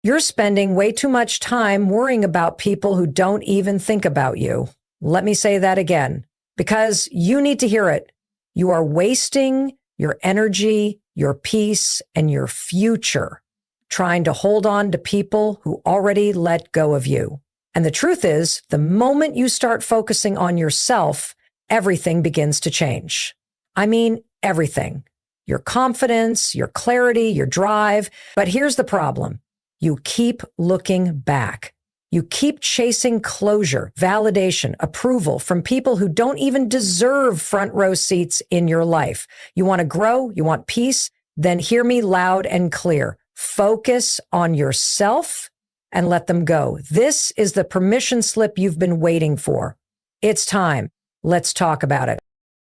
You're spending way too much time worrying about people who don't even think about you. Let me say that again, because you need to hear it. You are wasting your energy, your peace, and your future trying to hold on to people who already let go of you. And the truth is, the moment you start focusing on yourself, everything begins to change. I mean, everything. Your confidence, your clarity, your drive. But here's the problem. You keep looking back. You keep chasing closure, validation, approval from people who don't even deserve front row seats in your life. You want to grow? You want peace? Then hear me loud and clear. Focus on yourself and let them go. This is the permission slip you've been waiting for. It's time. Let's talk about it.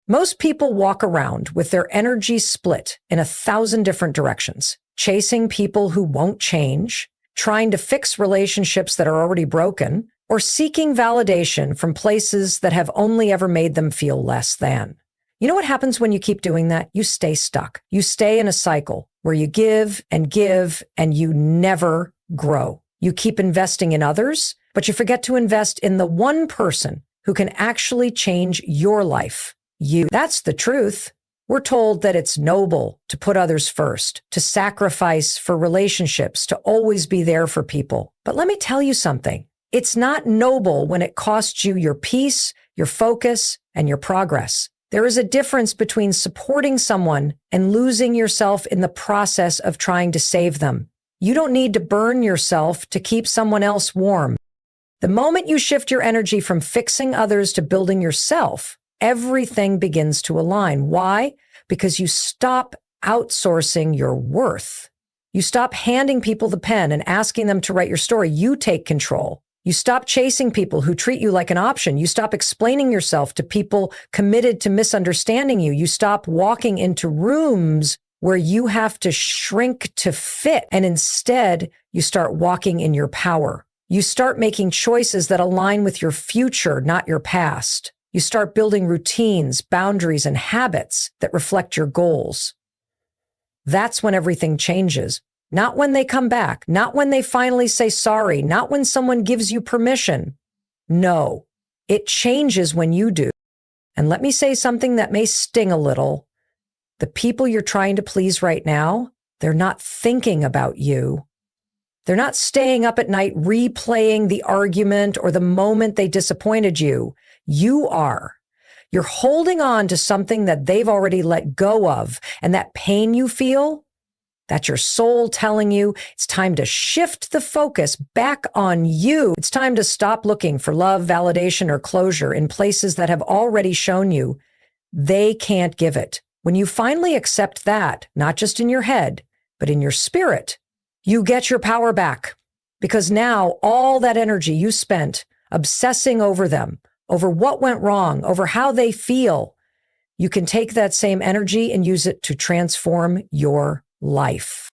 Most people walk around with their energy split in 1,000 different directions, chasing people who won't change, trying to fix relationships that are already broken, or seeking validation from places that have only ever made them feel less than. You know what happens when you keep doing that? You stay stuck. You stay in a cycle where you give and you never grow. You keep investing in others, but you forget to invest in the one person who can actually change your life. You. That's the truth. We're told that it's noble to put others first, to sacrifice for relationships, to always be there for people. But let me tell you something. It's not noble when it costs you your peace, your focus, and your progress. There is a difference between supporting someone and losing yourself in the process of trying to save them. You don't need to burn yourself to keep someone else warm. The moment you shift your energy from fixing others to building yourself, everything begins to align. Why? Because you stop outsourcing your worth. You stop handing people the pen and asking them to write your story. You take control. You stop chasing people who treat you like an option. You stop explaining yourself to people committed to misunderstanding you. You stop walking into rooms where you have to shrink to fit. And instead, you start walking in your power. You start making choices that align with your future, not your past. You start building routines, boundaries, and habits that reflect your goals. That's when everything changes. Not when they come back, not when they finally say sorry, not when someone gives you permission. No, it changes when you do. And let me say something that may sting a little. The people you're trying to please right now, they're not thinking about you. They're not staying up at night replaying the argument or the moment they disappointed you. You are. You're holding on to something that they've already let go of. And that pain you feel, that's your soul telling you it's time to shift the focus back on you. It's time to stop looking for love, validation, or closure in places that have already shown you they can't give it. When you finally accept that, not just in your head, but in your spirit, you get your power back. Because now all that energy you spent obsessing over them, over what went wrong, over how they feel, you can take that same energy and use it to transform your life.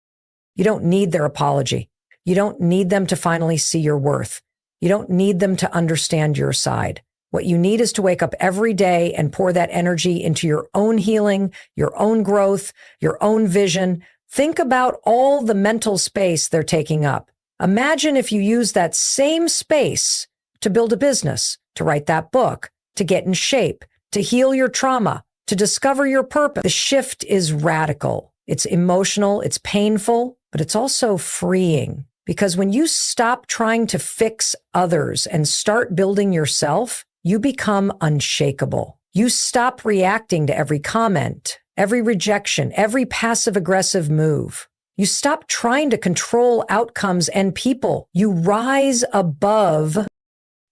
You don't need their apology. You don't need them to finally see your worth. You don't need them to understand your side. What you need is to wake up every day and pour that energy into your own healing, your own growth, your own vision. Think about all the mental space they're taking up. Imagine if you use that same space to build a business, to write that book, to get in shape, to heal your trauma, to discover your purpose. The shift is radical. It's emotional, it's painful, but it's also freeing. Because when you stop trying to fix others and start building yourself, you become unshakable. You stop reacting to every comment, every rejection, every passive-aggressive move. You stop trying to control outcomes and people. You rise above.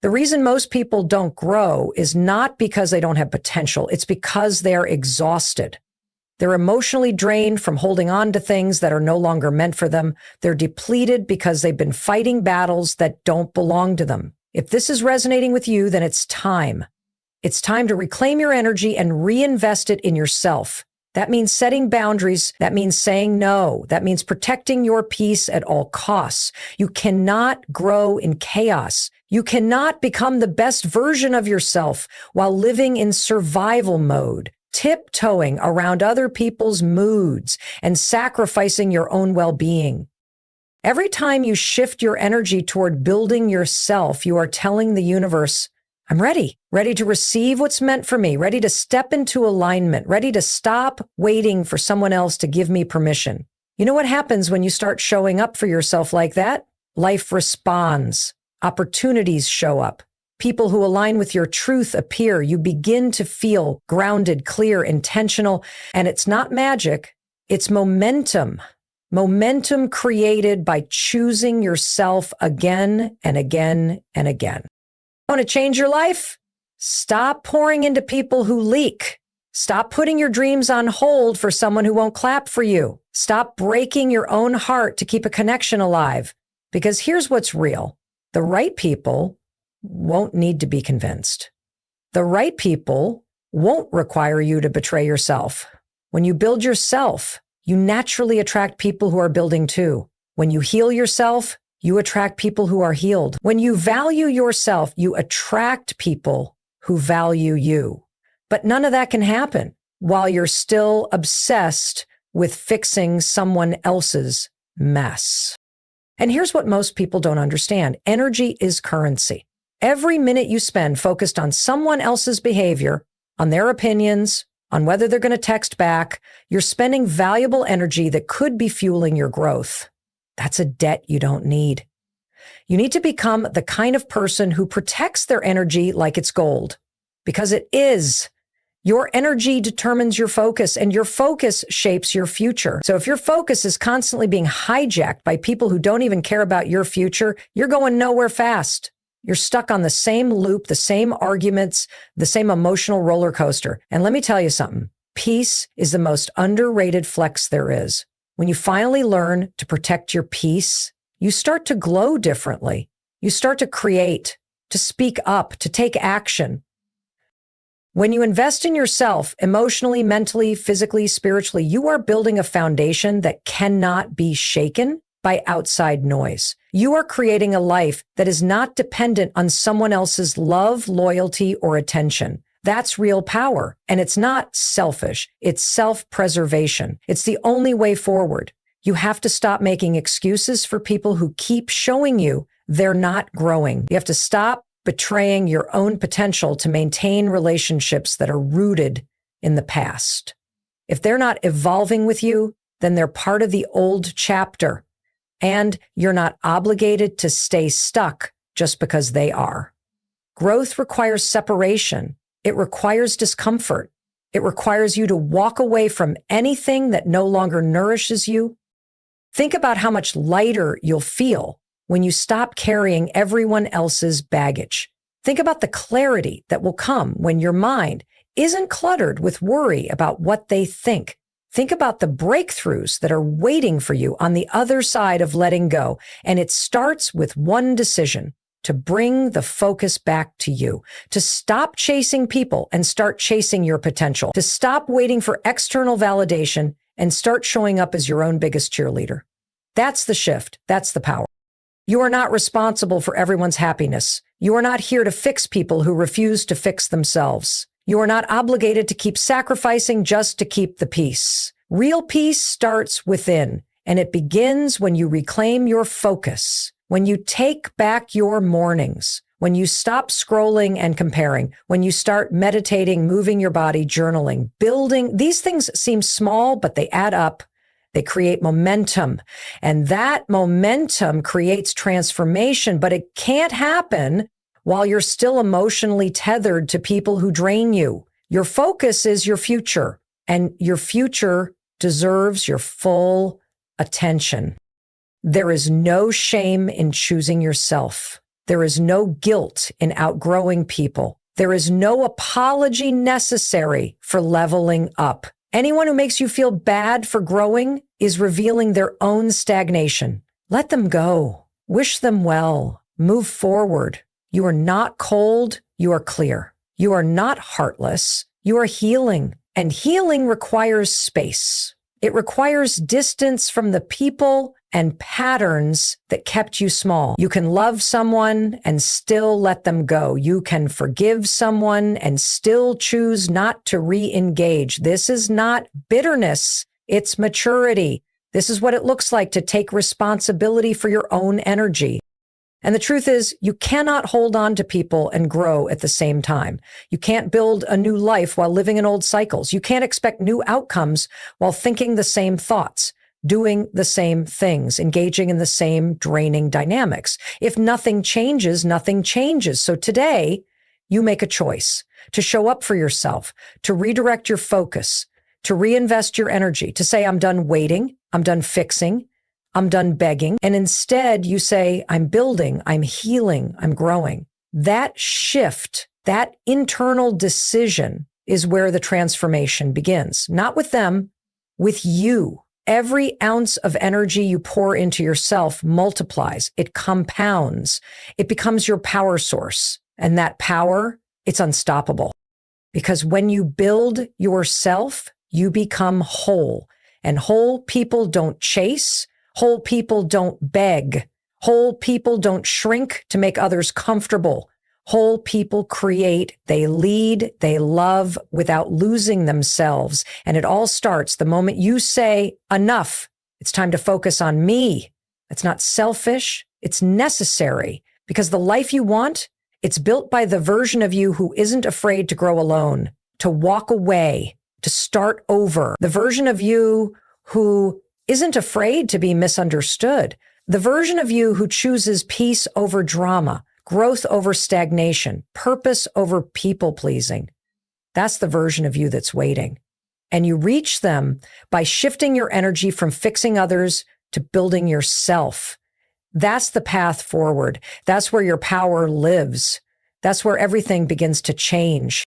The reason most people don't grow is not because they don't have potential. It's because they're exhausted. They're emotionally drained from holding on to things that are no longer meant for them. They're depleted because they've been fighting battles that don't belong to them. If this is resonating with you, then it's time. It's time to reclaim your energy and reinvest it in yourself. That means setting boundaries. That means saying no. That means protecting your peace at all costs. You cannot grow in chaos. You cannot become the best version of yourself while living in survival mode, tiptoeing around other people's moods and sacrificing your own well-being. Every time you shift your energy toward building yourself, you are telling the universe, I'm ready to receive what's meant for me, ready to step into alignment, ready to stop waiting for someone else to give me permission. You know what happens when you start showing up for yourself like that? Life responds. Opportunities show up. People who align with your truth appear. You begin to feel grounded, clear, intentional, and it's not magic. It's momentum. Momentum created by choosing yourself again and again and again. Want to change your life? Stop pouring into people who leak. Stop putting your dreams on hold for someone who won't clap for you. Stop breaking your own heart to keep a connection alive. Because here's what's real. The right people won't need to be convinced. The right people won't require you to betray yourself. When you build yourself, you naturally attract people who are building too. When you heal yourself, you attract people who are healed. When you value yourself, you attract people who value you. But none of that can happen while you're still obsessed with fixing someone else's mess. And here's what most people don't understand. Energy is currency. Every minute you spend focused on someone else's behavior, on their opinions, on whether they're going to text back, you're spending valuable energy that could be fueling your growth. That's a debt you don't need. You need to become the kind of person who protects their energy like it's gold, because it is. Your energy determines your focus, and your focus shapes your future. So if your focus is constantly being hijacked by people who don't even care about your future, you're going nowhere fast. You're stuck on the same loop, the same arguments, the same emotional roller coaster. And let me tell you something. Peace is the most underrated flex there is. When you finally learn to protect your peace, you start to glow differently. You start to create, to speak up, to take action. When you invest in yourself emotionally, mentally, physically, spiritually, you are building a foundation that cannot be shaken by outside noise. You are creating a life that is not dependent on someone else's love, loyalty, or attention. That's real power. And it's not selfish. It's self-preservation. It's the only way forward. You have to stop making excuses for people who keep showing you they're not growing. You have to stop betraying your own potential to maintain relationships that are rooted in the past. If they're not evolving with you, then they're part of the old chapter, and you're not obligated to stay stuck just because they are. Growth requires separation. It requires discomfort. It requires you to walk away from anything that no longer nourishes you. Think about how much lighter you'll feel when you stop carrying everyone else's baggage. Think about the clarity that will come when your mind isn't cluttered with worry about what they think. Think about the breakthroughs that are waiting for you on the other side of letting go. And it starts with one decision: to bring the focus back to you, to stop chasing people and start chasing your potential, to stop waiting for external validation and start showing up as your own biggest cheerleader. That's the shift. That's the power. You are not responsible for everyone's happiness. You are not here to fix people who refuse to fix themselves. You are not obligated to keep sacrificing just to keep the peace. Real peace starts within, and it begins when you reclaim your focus, when you take back your mornings, when you stop scrolling and comparing, when you start meditating, moving your body, journaling, building. These things seem small, but they add up. They create momentum, and that momentum creates transformation, but it can't happen while you're still emotionally tethered to people who drain you. Your focus is your future, and your future deserves your full attention. There is no shame in choosing yourself. There is no guilt in outgrowing people. There is no apology necessary for leveling up. Anyone who makes you feel bad for growing is revealing their own stagnation. Let them go. Wish them well. Move forward. You are not cold. You are clear. You are not heartless. You are healing. And healing requires space. It requires distance from the people and patterns that kept you small. You can love someone and still let them go. You can forgive someone and still choose not to re-engage. This is not bitterness. It's maturity. This is what it looks like to take responsibility for your own energy. And the truth is, you cannot hold on to people and grow at the same time. You can't build a new life while living in old cycles. You can't expect new outcomes while thinking the same thoughts, doing the same things, engaging in the same draining dynamics. If nothing changes, nothing changes. So today, you make a choice to show up for yourself, to redirect your focus, to reinvest your energy, to say, I'm done waiting, I'm done fixing, I'm done begging. And instead you say, I'm building, I'm healing, I'm growing. That shift, that internal decision is where the transformation begins. Not with them, with you. Every ounce of energy you pour into yourself multiplies. It compounds. It becomes your power source. And that power, it's unstoppable. Because when you build yourself, you become whole. And whole people don't chase. Whole people don't beg. Whole people don't shrink to make others comfortable. Whole people create, they lead, they love without losing themselves. And it all starts the moment you say, enough, it's time to focus on me. It's not selfish, it's necessary. Because the life you want, it's built by the version of you who isn't afraid to grow alone, to walk away, to start over. The version of you who isn't afraid to be misunderstood. The version of you who chooses peace over drama, growth over stagnation, purpose over people-pleasing. That's the version of you that's waiting. And you reach them by shifting your energy from fixing others to building yourself. That's the path forward. That's where your power lives. That's where everything begins to change.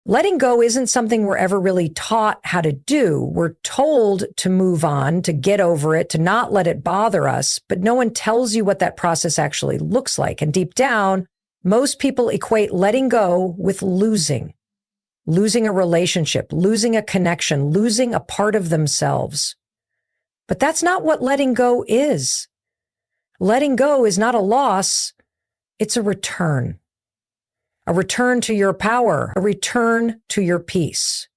Letting go isn't something we're ever really taught how to do. We're told to move on, to get over it, to not let it bother us, but no one tells you what that process actually looks like. And deep down, most people equate letting go with losing a relationship, losing a connection, losing a part of themselves. But that's not what letting go is. Letting go is not a loss, it's a return. A return to your power, a return to your peace,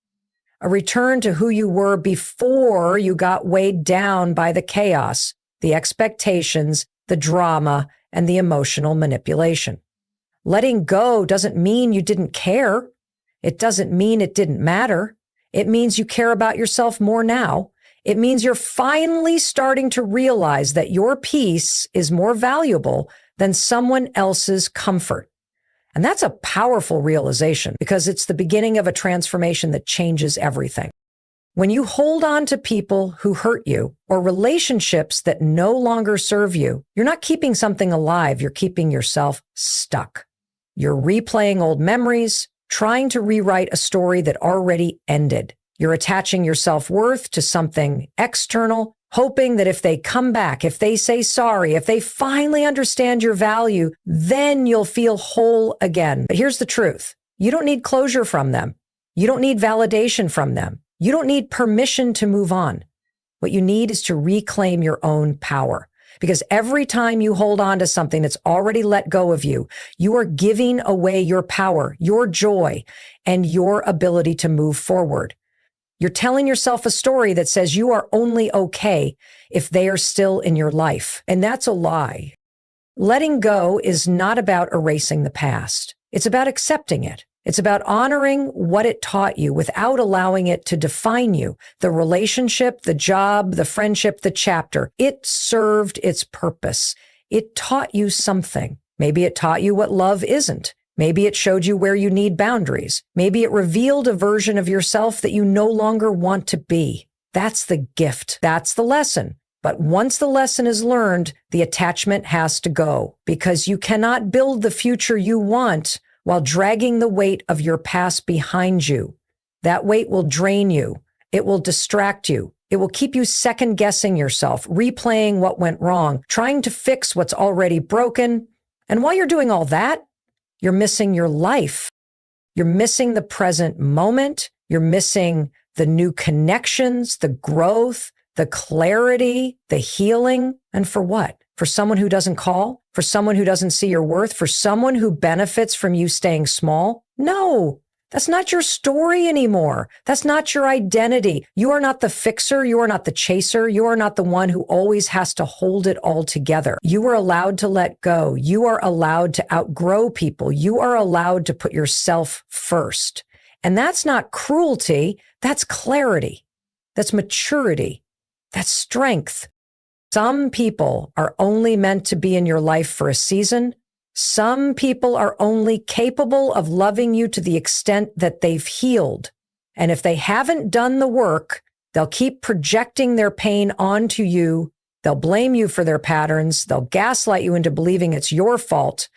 a return to who you were before you got weighed down by the chaos, the expectations, the drama, and the emotional manipulation. Letting go doesn't mean you didn't care. It doesn't mean it didn't matter. It means you care about yourself more now. It means you're finally starting to realize that your peace is more valuable than someone else's comfort. And that's a powerful realization because it's the beginning of a transformation that changes everything. When you hold on to people who hurt you or relationships that no longer serve you, you're not keeping something alive, you're keeping yourself stuck. You're replaying old memories, trying to rewrite a story that already ended. You're attaching your self-worth to something external, hoping that if they come back, if they say sorry, if they finally understand your value, then you'll feel whole again. But here's the truth. You don't need closure from them. You don't need validation from them. You don't need permission to move on. What you need is to reclaim your own power. Because every time you hold on to something that's already let go of you, you are giving away your power, your joy, and your ability to move forward. You're telling yourself a story that says you are only okay if they are still in your life. And that's a lie. Letting go is not about erasing the past. It's about accepting it. It's about honoring what it taught you without allowing it to define you. The relationship, the job, the friendship, the chapter. It served its purpose. It taught you something. Maybe it taught you what love isn't. Maybe it showed you where you need boundaries. Maybe it revealed a version of yourself that you no longer want to be. That's the gift. That's the lesson. But once the lesson is learned, the attachment has to go because you cannot build the future you want while dragging the weight of your past behind you. That weight will drain you. It will distract you. It will keep you second guessing yourself, replaying what went wrong, trying to fix what's already broken. And while you're doing all that, you're missing your life. You're missing the present moment. You're missing the new connections, the growth, the clarity, the healing. And for what? For someone who doesn't call? For someone who doesn't see your worth? For someone who benefits from you staying small? No, That's not your story anymore. That's not your identity. You are not the fixer. You are not the chaser. You are not the one who always has to hold it all together. You are allowed to let go. You are allowed to outgrow people. You are allowed to put yourself first. And that's not cruelty. That's clarity. That's maturity. That's strength. Some people are only meant to be in your life for a season. Some people are only capable of loving you to the extent that they've healed. And if they haven't done the work, they'll keep projecting their pain onto you. They'll blame you for their patterns. They'll gaslight you into believing it's your fault.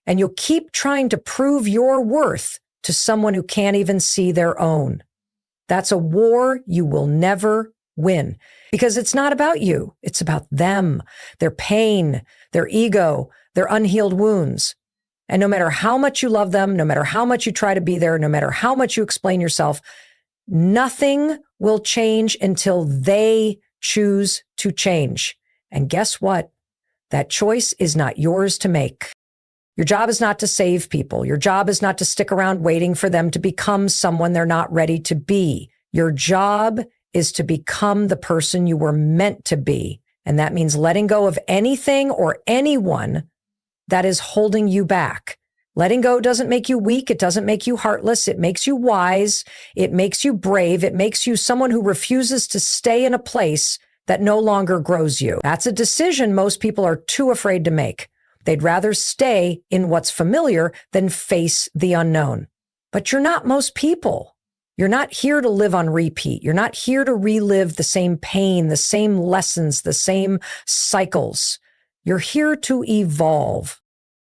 And you'll keep trying to prove your worth to someone who can't even see their own. That's a war you will never win, because it's not about you. It's about them, their pain, their ego, their unhealed wounds. And no matter how much you love them, no matter how much you try to be there, no matter how much you explain yourself, nothing will change until they choose to change. And guess what? That choice is not yours to make. Your job is not to save people. Your job is not to stick around waiting for them to become someone they're not ready to be. Your job is to become the person you were meant to be. And that means letting go of anything or anyone that is holding you back. Letting go doesn't make you weak. It doesn't make you heartless. It makes you wise. It makes you brave. It makes you someone who refuses to stay in a place that no longer grows you. That's a decision most people are too afraid to make. They'd rather stay in what's familiar than face the unknown. But you're not most people. You're not here to live on repeat. You're not here to relive the same pain, the same lessons, the same cycles. You're here to evolve.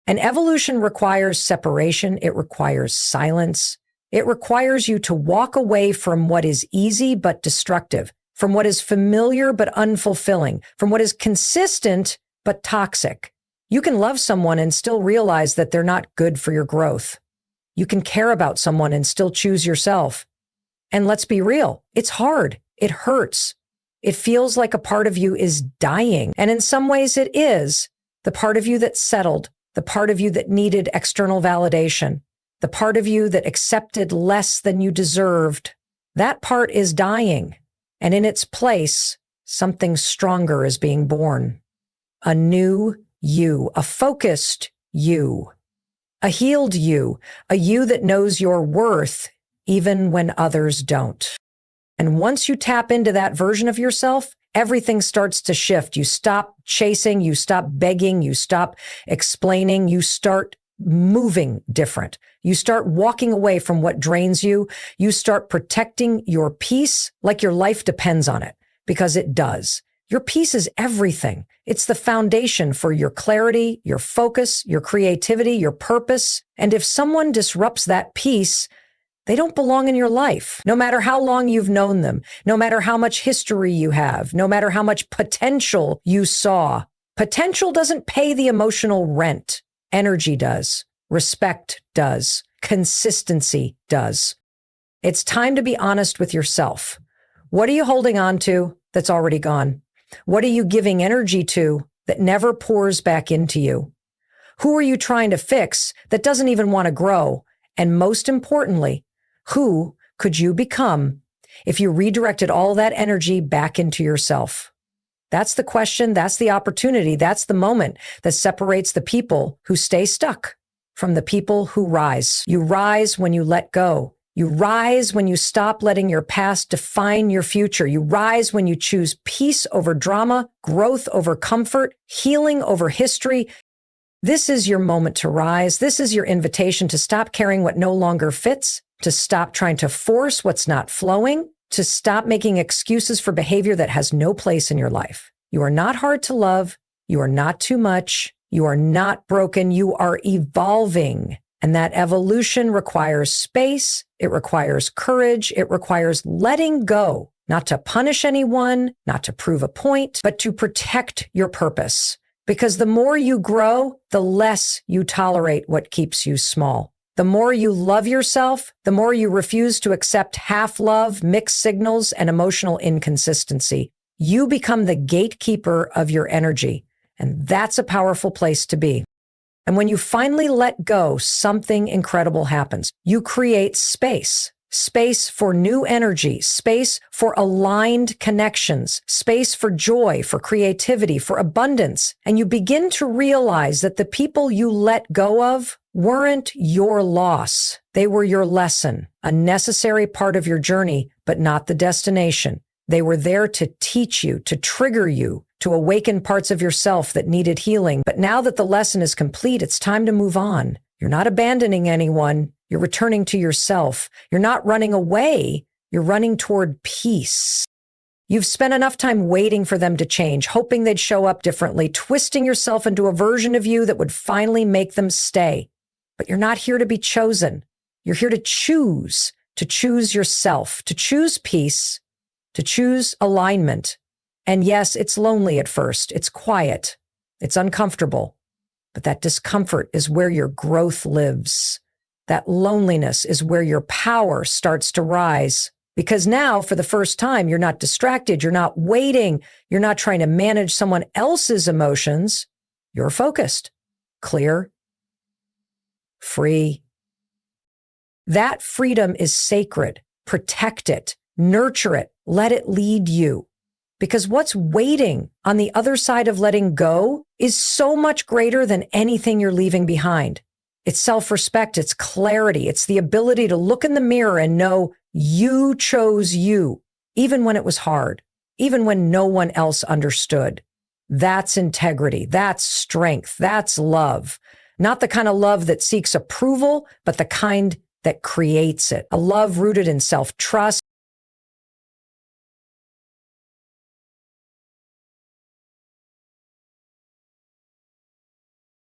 And evolution requires separation. It requires silence. It requires you to walk away from what is easy but destructive, from what is familiar but unfulfilling, from what is consistent but toxic. You can love someone and still realize that they're not good for your growth. You can care about someone and still choose yourself. And let's be real, it's hard. It hurts. It feels like a part of you is dying. And in some ways it is. The part of you that settled, the part of you that needed external validation, the part of you that accepted less than you deserved, that part is dying. And in its place, something stronger is being born. A new you, a focused you, a healed you, a you that knows your worth even when others don't. And once you tap into that version of yourself, everything starts to shift. You stop chasing, you stop begging, you stop explaining, you start moving different. You start walking away from what drains you. You start protecting your peace like your life depends on it, because it does. Your peace is everything. It's the foundation for your clarity, your focus, your creativity, your purpose. And if someone disrupts that peace, they don't belong in your life. No matter how long you've known them, no matter how much history you have, no matter how much potential you saw. Potential doesn't pay the emotional rent. Energy does. Respect does. Consistency does. It's time to be honest with yourself. What are you holding on to that's already gone? What are you giving energy to that never pours back into you? Who are you trying to fix that doesn't even want to grow? And most importantly, who could you become if you redirected all that energy back into yourself? That's the question. That's the opportunity. That's the moment that separates the people who stay stuck from the people who rise. You rise when you let go. You rise when you stop letting your past define your future. You rise when you choose peace over drama, growth over comfort, healing over history. This is your moment to rise. This is your invitation to stop carrying what no longer fits, to stop trying to force what's not flowing, to stop making excuses for behavior that has no place in your life. You are not hard to love. You are not too much. You are not broken. You are evolving. And that evolution requires space. It requires courage. It requires letting go, not to punish anyone, not to prove a point, but to protect your purpose. Because the more you grow, the less you tolerate what keeps you small. The more you love yourself, the more you refuse to accept half love, mixed signals, and emotional inconsistency. You become the gatekeeper of your energy. And that's a powerful place to be. And when you finally let go, something incredible happens. You create space. Space for new energy, space for aligned connections, space for joy, for creativity, for abundance. And you begin to realize that the people you let go of weren't your loss. They were your lesson, a necessary part of your journey, but not the destination. They were there to teach you, to trigger you, to awaken parts of yourself that needed healing. But now that the lesson is complete, it's time to move on. You're not abandoning anyone. You're returning to yourself. You're not running away. You're running toward peace. You've spent enough time waiting for them to change, hoping they'd show up differently, twisting yourself into a version of you that would finally make them stay. But you're not here to be chosen. You're here to choose yourself, to choose peace, to choose alignment. And yes, it's lonely at first. It's quiet. It's uncomfortable. But that discomfort is where your growth lives. That loneliness is where your power starts to rise. Because now, for the first time, you're not distracted. You're not waiting. You're not trying to manage someone else's emotions. You're focused, clear, free. That freedom is sacred. Protect it, nurture it, let it lead you. Because what's waiting on the other side of letting go is so much greater than anything you're leaving behind. It's self-respect, it's clarity, it's the ability to look in the mirror and know you chose you, even when it was hard, even when no one else understood. That's integrity, that's strength, that's love. Not the kind of love that seeks approval, but the kind that creates it. A love rooted in self-trust,